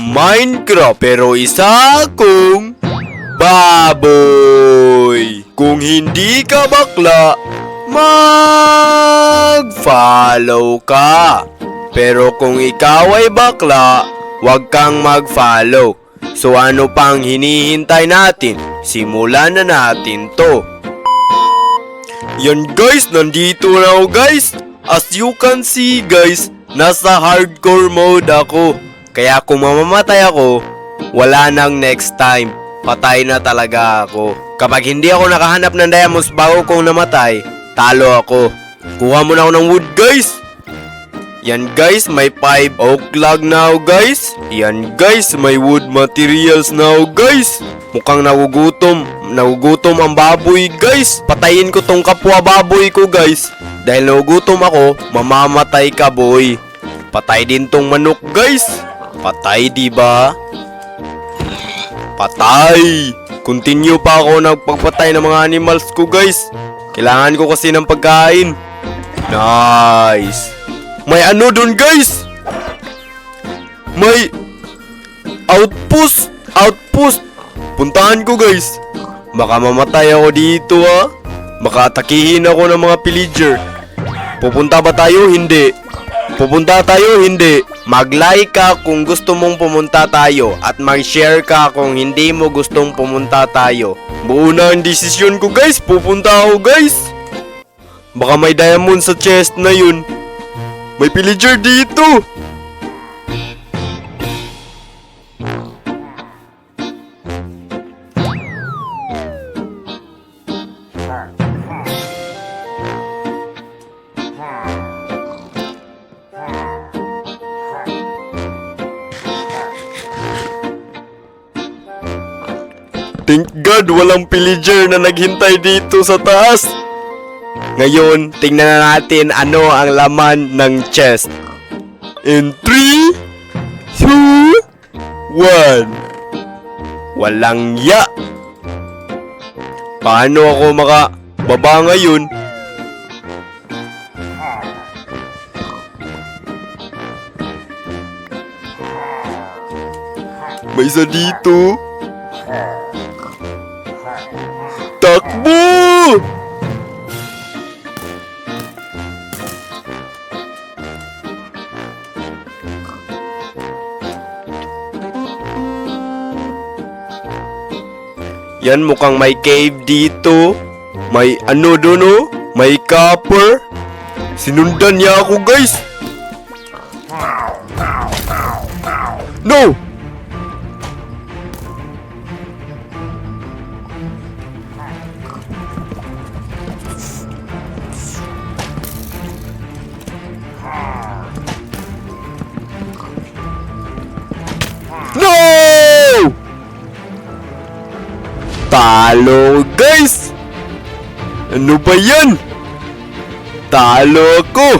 Minecraft pero isa akong baboy. Kung hindi ka bakla, mag-follow ka. Pero kung ikaw ay bakla, huwag kang mag-follow. So ano pang hinihintay natin? Simulan na natin to. Yan guys, nandito na ako guys. As you can see guys, nasa hardcore mode ako. Kaya kung mamamatay ako, wala nang next time. Patay na talaga ako. Kapag hindi ako nakahanap ng diamonds bago kong namatay, talo ako. Kuha mo na ako ng wood guys. Yan guys, may 5 oak log now guys. Yan guys, may wood materials now guys. Mukhang nagugutom ang baboy guys. Patayin ko tong kapwa baboy ko guys. Dahil nagugutom ako, mamamatay ka boy. Patay din tong manok guys. Patay diba? Patay. Continue pa ako nagpagpatay ng mga animals ko guys. Kailangan ko kasi ng pagkain. Nice. May ano dun guys? May outpost. Puntahan ko guys. Baka mamatay ako dito ha. Baka atakihin ako ng mga pillager. Pupunta ba tayo? Hindi. Pupunta tayo? Hindi. Mag-like ka kung gusto mong pumunta tayo. At mag-share ka kung hindi mo gustong pumunta tayo. Buo na ang desisyon ko guys. Pupunta ako guys. Baka may diamond sa chest na yun. May pillager dito! Thank God walang pillager na naghintay dito sa taas! Ngayon, tingnan na natin ano ang laman ng chest. In 3, 2, 1. Walang ya. Paano ako makababa ngayon? May isa dito. Takbo! Yan, mukhang may cave dito. May ano doon oh. May copper. Sinundan niya ako guys. No! No! Talo guys! Ano ba yan? Talo ako!